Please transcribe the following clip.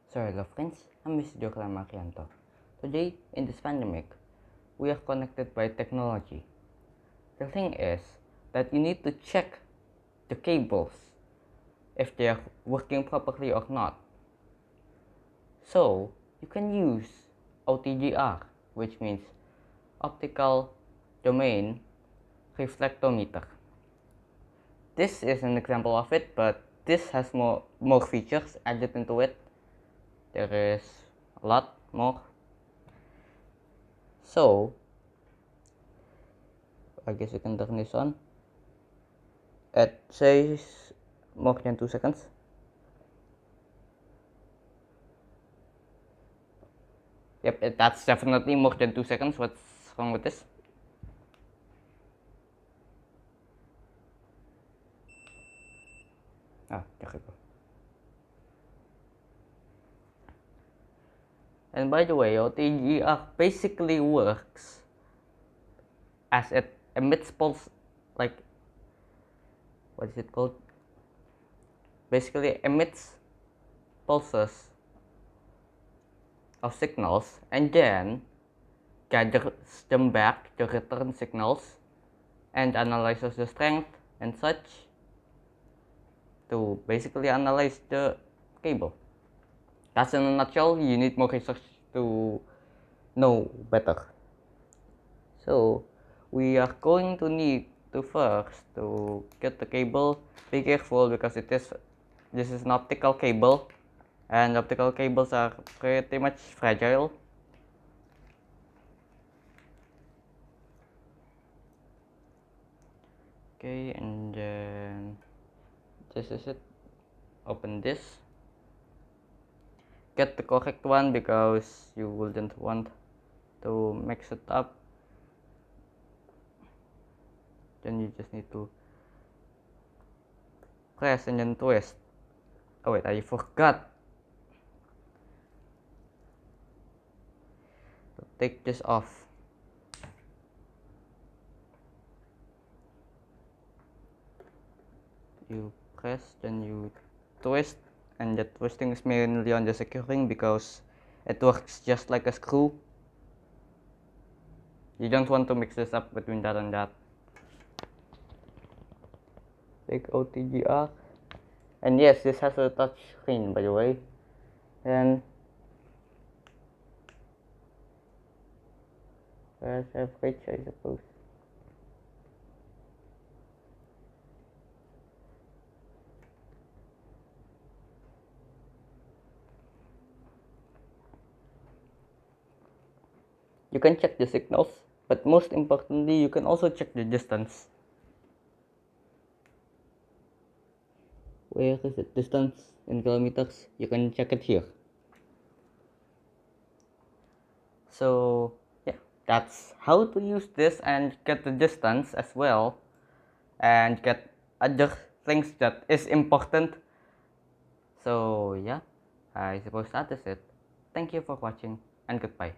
So hello friends, I'm Mr. Jokla Marianto. Today, in this pandemic, we are connected by technology. The thing is that you need to check the cables if they are working properly or not. So, you can use OTDR, which means optical domain reflectometer. This is an example of it, but this has more features added into it. There is a lot more. So, I guess you can turn this on. It says more than 2 seconds. Yep, that's definitely more than 2 seconds. What's wrong with this? Ah, there we go. And by the way, OTDR basically works as it emits pulse, like, what is it called? Basically emits pulses of signals and then gathers them back to return signals and analyzes the strength and such to basically analyze the cable. That's in a nutshell. You need more research to know better. So we are going to need to first to get the cable. Be careful because this is an optical cable and optical cables are pretty much fragile. Okay, and then this is it. Open this. Get the correct one because you wouldn't want to mix it up. Then you just need to press and then twist. Oh wait, I forgot to take this off. You press, then you twist, and the twisting is mainly on the securing because it works just like a screw. You don't want to mix this up between that and that. Take OTDR, and yes, this has a touch screen by the way, and press average, I suppose. You can check the signals, but most importantly, you can also check the distance. Where is it? Distance in kilometers? You can check it here. So yeah, that's how to use this and get the distance as well, and get other things that is important. So yeah, I suppose that is it. Thank you for watching and goodbye.